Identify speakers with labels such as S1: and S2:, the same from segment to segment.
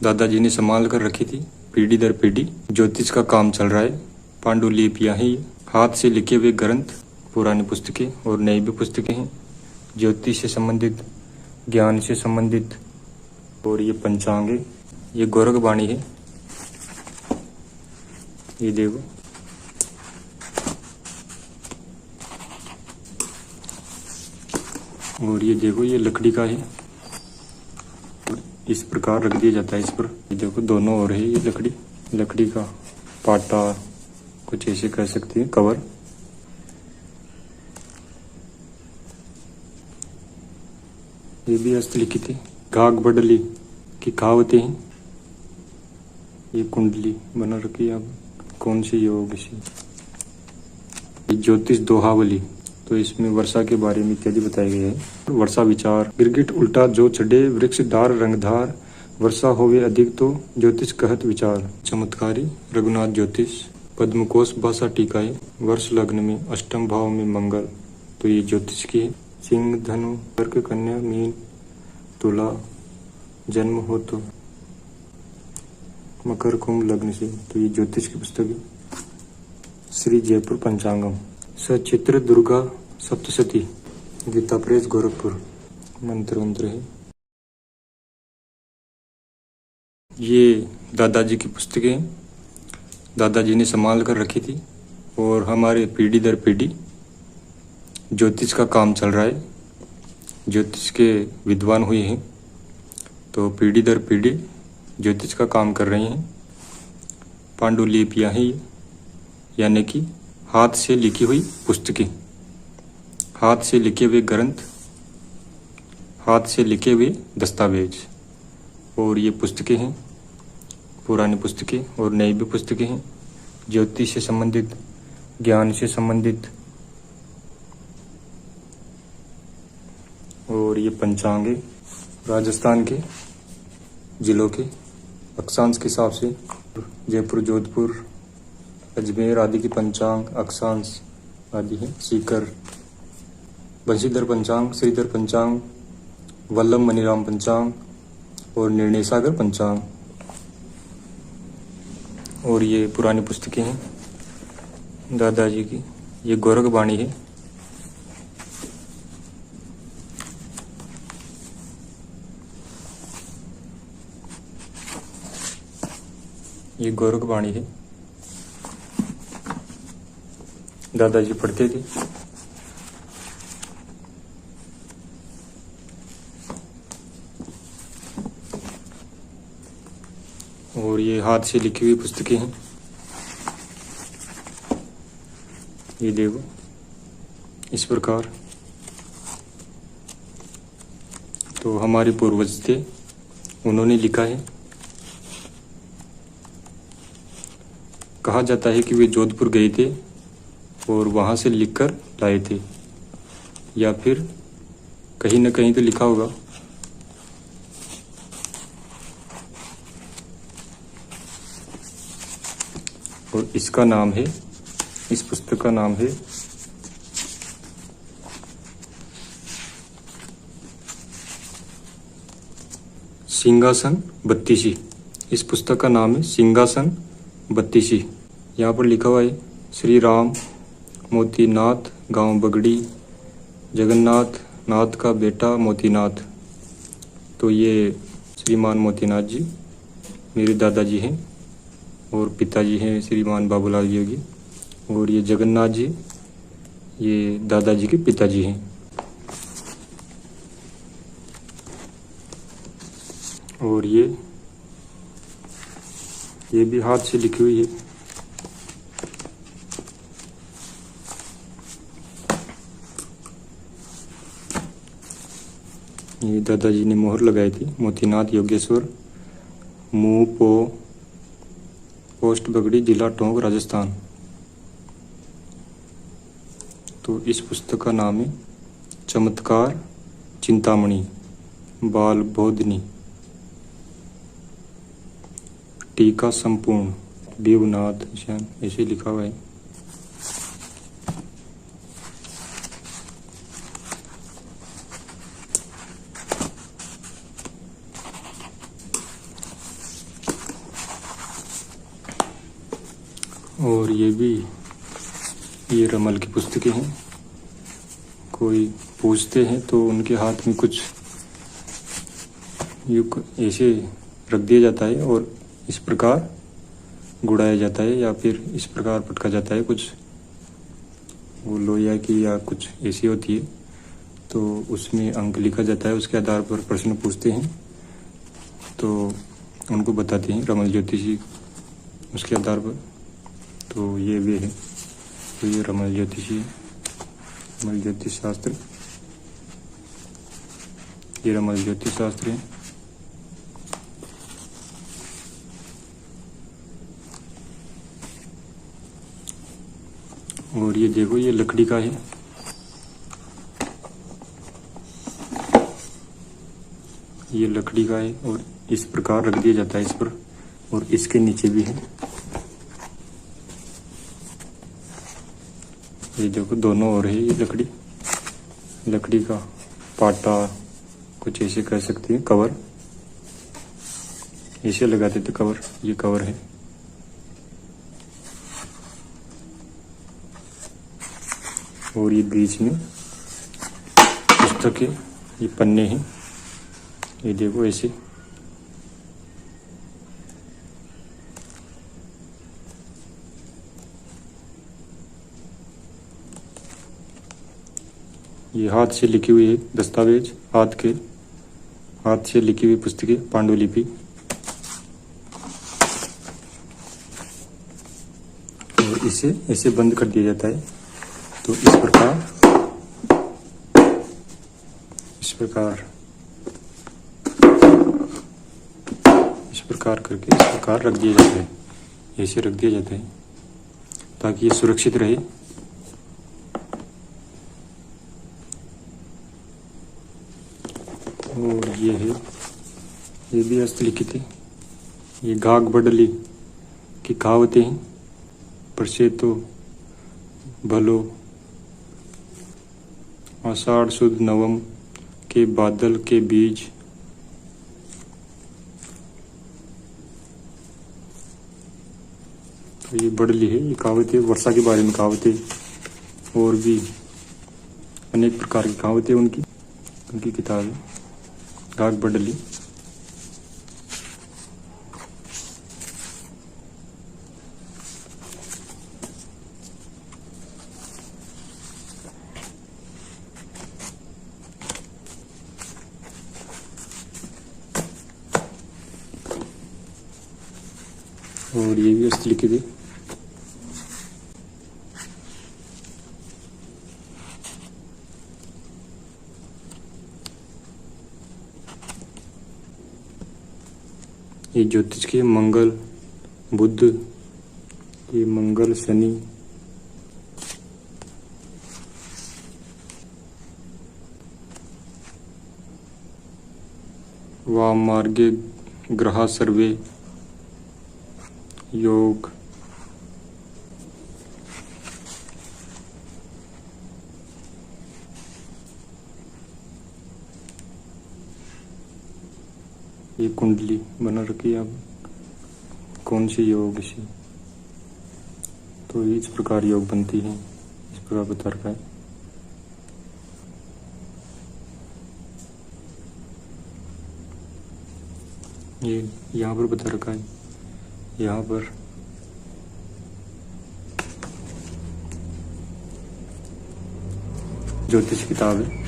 S1: दादाजी ने संभाल कर रखी थी पीढ़ी दर पीढ़ी। ज्योतिष का काम चल रहा है। पांडुलिपियां हैं ये, हाथ से लिखे हुए ग्रंथ, पुरानी पुस्तकें और नई भी पुस्तकें हैं, ज्योतिष से संबंधित, ज्ञान से संबंधित। और ये पंचांग है, ये गोरखवाणी है, ये देखो। और ये देखो, ये लकड़ी का है, इस प्रकार रख दिया जाता है इस पर। ये देखो दोनों ओर है ये लकड़ी का पाटा, कुछ ऐसे कह सकते हैं, कवर। ये भी हस्तलिखित है। घाघ बडली की कहावतें हैं। ये कुंडली बना रखी है। अब कौन सी योग सी, ये ज्योतिष दोहावली, तो इसमें वर्षा के बारे में इत्यादि बताया गया है। वर्षा विचार, गिरगिट उल्टा जो चढ़े वृक्ष धार रंगधार, वर्षा होवे अधिक तो ज्योतिष कहत विचार। चमत्कारी रघुनाथ ज्योतिष, पद्मकोश भाषा टीका है। वर्ष लग्न में अष्टम भाव में मंगल, तो ये ज्योतिष की है। सिंह धनु कर्क कन्या मीन तुला जन्म हो तो मकर कुंभ लग्न से, तो ये ज्योतिष की पुस्तक है। श्री जयपुर पंचांगम, सचित्र दुर्गा सप्तशती, गीता प्रेस गोरखपुर, मंत्र है। ये दादाजी की पुस्तकें हैं, दादाजी ने संभाल कर रखी थी। और हमारे पीढ़ी दर पीढ़ी ज्योतिष का काम चल रहा है। ज्योतिष के विद्वान हुए हैं, तो पीढ़ी दर पीढ़ी ज्योतिष का काम कर रहे हैं। पांडुलिपियां हैं ये, यानी कि हाथ से लिखी हुई पुस्तकें, हाथ से लिखे हुए ग्रंथ, हाथ से लिखे हुए दस्तावेज। और ये पुस्तकें हैं, पुरानी पुस्तकें और नई भी पुस्तकें हैं, ज्योतिष से संबंधित, ज्ञान से संबंधित। और ये पंचांग है, राजस्थान के जिलों के अक्षांश के हिसाब से, जयपुर, जोधपुर, अजमेर आदि की पंचांग अक्षांश आदि है। सीकर, बंशीधर पंचांग, श्रीधर पंचांग, वल्लभ मणिराम पंचांग और निर्णय सागर पंचांग। और ये पुरानी पुस्तकें हैं दादाजी की। ये गोरखवाणी है। ये गोरखवाणी है, दादाजी पढ़ते थे। और ये हाथ से लिखी हुई पुस्तकें हैं। ये देखो इस प्रकार। तो हमारे पूर्वज थे, उन्होंने लिखा है। कहा जाता है कि वे जोधपुर गए थे और वहां से लिखकर लाए थे, या फिर कहीं न कहीं तो लिखा होगा। और इसका नाम है, इस पुस्तक का नाम है सिंहासन बत्तीसी। इस पुस्तक का नाम है सिंहासन बत्तीसी। यहाँ पर लिखा हुआ है श्री राम मोतीनाथ गांव बगड़ी, जगन्नाथ नाथ का बेटा मोतीनाथ। तो ये श्रीमान मोतीनाथ जी मेरे दादाजी हैं, और पिताजी हैं श्रीमान बाबूलाल योगी। और ये जगन्नाथ जी ये दादाजी के पिताजी हैं। और ये भी हाथ से लिखी हुई है। ये दादाजी ने मोहर लगाई थी, मोतीनाथ योगेश्वर, मुंह पोस्ट बगड़ी, जिला टोंक, राजस्थान। तो इस पुस्तक का नाम है चमत्कार चिंतामणि बाल बोधनी, टीका संपूर्ण देवनाथ जैन, ऐसे लिखा हुआ है। और ये रमल की पुस्तकें हैं। कोई पूछते हैं तो उनके हाथ में कुछ यूँ ऐसे रख दिया जाता है और इस प्रकार गुड़ाया जाता है या फिर इस प्रकार पटका जाता है। कुछ वो लोहिया की या कुछ ऐसी होती है, तो उसमें अंक लिखा जाता है। उसके आधार पर प्रश्न पूछते हैं तो उनको बताते हैं रमल ज्योतिषी उसके आधार पर। तो ये वे है, तो ये रमल ज्योतिषी, रमल ज्योतिष शास्त्र, ये रमल ज्योतिष शास्त्र है। और ये देखो, ये लकड़ी का है। ये लकड़ी का है और इस प्रकार रख दिया जाता है इस पर, और इसके नीचे भी है। ये देखो दोनों ओर है ये लकड़ी का पाटा, कुछ ऐसे कह सकते हैं, कवर ऐसे लगाते थे कवर। ये कवर है। और ये बीच में पुस्तक है, ये पन्ने हैं। ये देखो ऐसे। ये हाथ से लिखी हुई है दस्तावेज, हाथ से लिखी हुई पुस्तकें, पांडुलिपि। और इसे ऐसे बंद कर दिया जाता है। तो इस प्रकार करके इस प्रकार रख दिया जाता है। ऐसे रख दिया जाता है ताकि ये सुरक्षित रहे। और ये है, ये भी हस्तलिखित है। ये घाघ बडली की कहावतें हैं। परसेतो भलो आषाढ़ सुद नवम के बादल के बीज। तो ये बडली है, ये कहावतें वर्षा के बारे में कहावतें, और भी अनेक प्रकार की कहावतें उनकी किताब है घाघ बडली। और ये भी हस्तलिखित है। ये ज्योतिष के मंगल बुध, ये मंगल शनि, वाम मार्गे ग्रह सर्वे योग, ये कुंडली बना रखी है। अब कौन सी योग से, तो इस प्रकार योग बनती है, इस प्रकार बता रखा है। ये यहाँ पर बता रखा है, यहाँ पर ज्योतिष किताब है।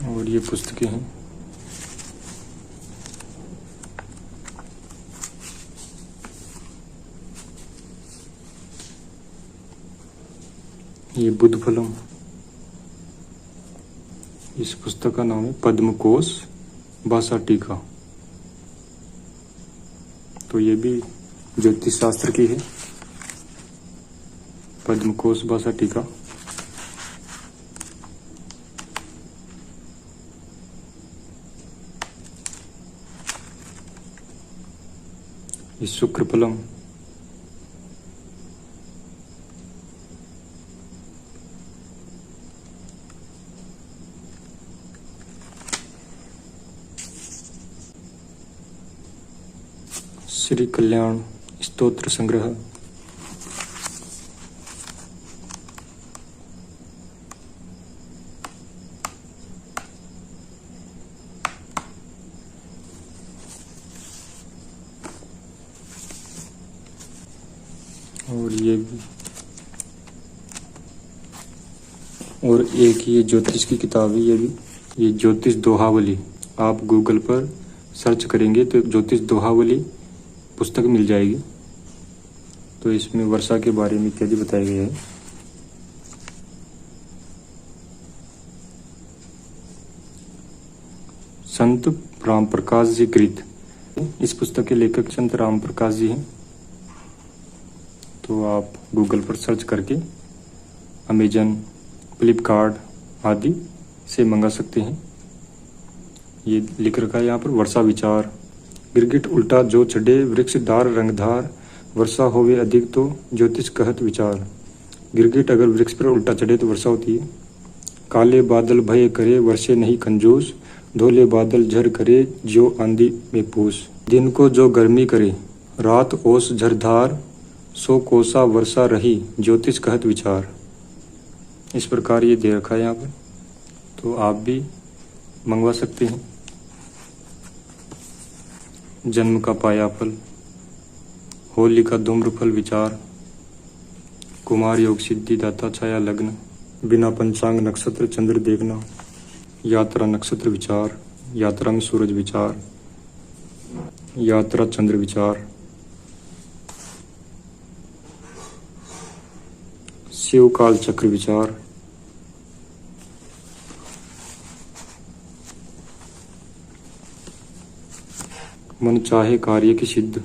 S1: और ये पुस्तकें हैं। ये बुद्ध फलम, इस पुस्तक का नाम है पद्मकोश भाषा टीका। तो ये भी ज्योतिष शास्त्र की है, पद्मकोश भाषा टीका। ये शुक्रफलम, श्री कल्याण स्तोत्र संग्रह। और ये भी, और एक ये ज्योतिष की किताब है, ये भी, ये ज्योतिष दोहावली। आप गूगल पर सर्च करेंगे तो ज्योतिष दोहावली पुस्तक मिल जाएगी। तो इसमें वर्षा के बारे में इत्यादि बताया गया है। संत राम प्रकाश जी कृत, इस पुस्तक के लेखक संत राम प्रकाश जी हैं। तो आप गूगल पर सर्च करके अमेजन, फ्लिपकार्ट आदि से मंगा सकते हैं। ये लिख रखा है यहाँ पर, वर्षा विचार। गिरगिट उल्टा जो चढ़े वृक्षधार रंगधार, वर्षा होवे अधिक तो ज्योतिष कहत विचार। गिरगिट अगर वृक्ष पर उल्टा चढ़े तो वर्षा होती है। काले बादल भय करे वर्षे नहीं कंजूस, धोले बादल झर करे जो आंधी में पूस। दिन को जो गर्मी करे रात ओस झरधार, सो कोसा वर्षा रही ज्योतिष कहत विचार। इस प्रकार ये दे रखा है यहाँ पर, तो आप भी मंगवा सकते हैं। जन्म का पाया फल, होली का धूम्र फल विचार, कुमार योग सिद्धि दाता छाया लग्न, बिना पंचांग नक्षत्र चंद्र देखना, यात्रा नक्षत्र विचार, यात्रा में सूरज विचार, यात्रा चंद्र विचार, शिव काल चक्र विचार, मन चाहे कार्य की सिद्ध,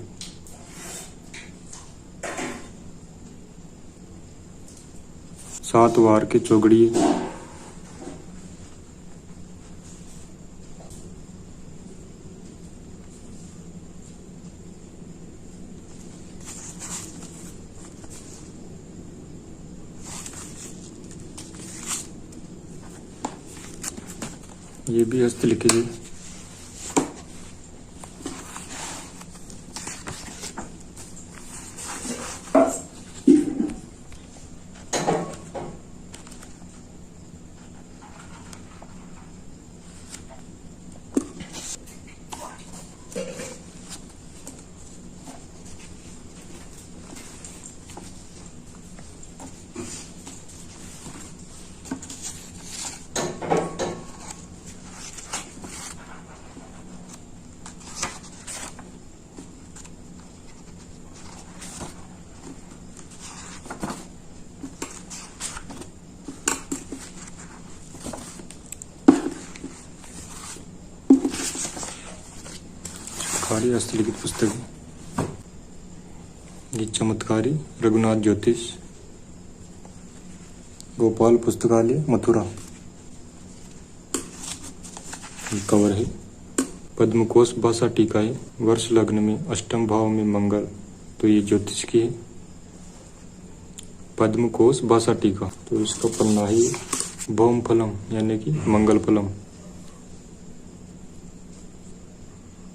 S1: सात वार के चौगड़िए, ये भी हस्तलिखित है। चमत्कारी हस्तलिखित पुस्तक है। ये चमत्कारी रघुनाथ ज्योतिष, गोपाल पुस्तकालय मथुरा। कवर है। पद्मकोश भाषा टीका है। वर्ष लग्न में अष्टम भाव में मंगल, तो ये ज्योतिष की है। पद्मकोश भाषा टीका, तो इसका पन्ना है भौम फलम यानी कि मंगल फलम।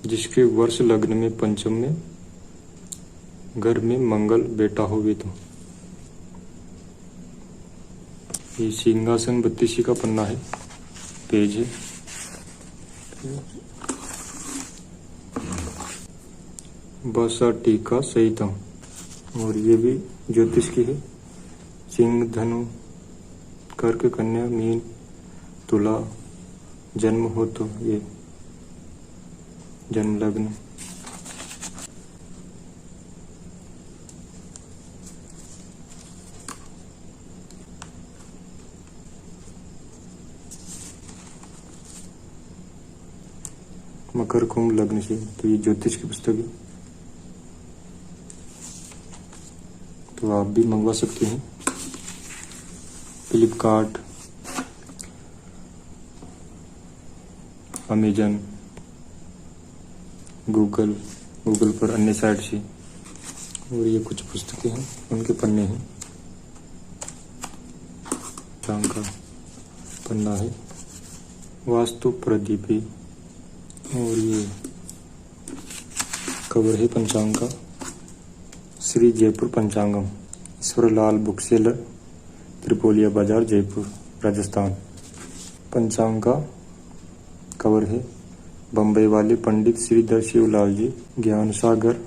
S1: जिसके वर्ष लग्न में पंचम में घर में मंगल बेटा होवे तो। ये सिंहासन 32 का पन्ना है, पेज है। भाषा टीका सहितम, और ये भी ज्योतिष की है। सिंह धनु कर्क कन्या मीन तुला जन्म हो तो ये जन्म लग्न। मकर कुंभ लग्न से, तो ये ज्योतिष की पुस्तक है, तो आप भी मंगवा सकते हैं। फ्लिपकार्ट, अमेजन, गूगल पर अन्य साइट से। और ये कुछ पुस्तकें हैं, उनके पन्ने हैं। रंग का पन्ना है, वास्तु प्रदीप है। और ये कवर है पंचांग का, श्री जयपुर पंचांगम, ईश्वरलाल बुक सेलर, त्रिपोलिया बाजार, जयपुर, राजस्थान। पंचांग का कवर है बम्बई वाले पंडित श्रीधर शिवलाल जी, ज्ञान सागर,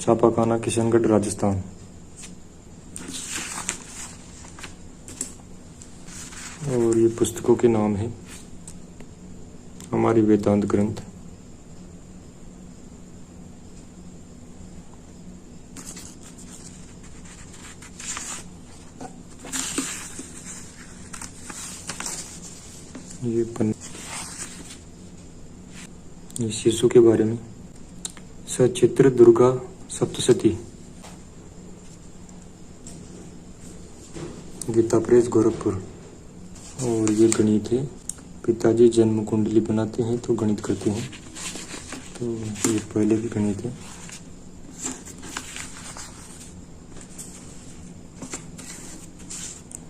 S1: छापाखाना, किशनगढ़, राजस्थान। और ये पुस्तकों के नाम है हमारी वेदांत ग्रंथ। ये शिशु के बारे में, सचित्र दुर्गा सप्तशती, गीता प्रेस, गोरखपुर। और ये गणित है, पिताजी जन्म कुंडली बनाते हैं तो गणित करते हैं, तो ये पहले की गणित है।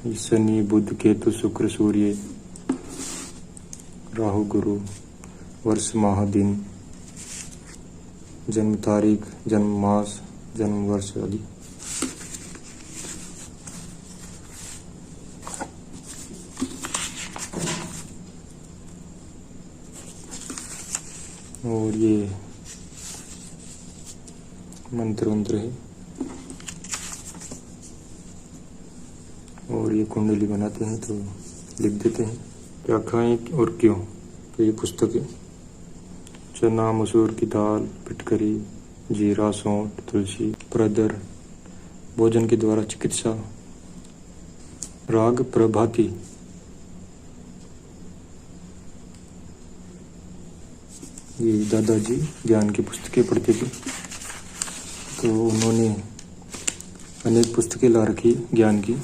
S1: ये शनि, बुध, केतु, शुक्र, सूर्य, राहु, गुरु, वर्ष, माह, दिन, जन्म तारीख, जन्म मास, जन्म वर्ष आदि। और ये मंत्र वंत्र है। और ये कुंडली बनाते हैं तो लिख देते हैं क्या खाएं और क्यों। तो ये पुस्तक है, चना मसूर की दाल, पिटकरी, जीरा, सौंठ, तुलसी, प्रदर, भोजन के द्वारा चिकित्सा, राग प्रभाती। ये दादाजी ज्ञान की पुस्तकें पढ़ते थे, तो उन्होंने अनेक पुस्तकें ला रखी ज्ञान की।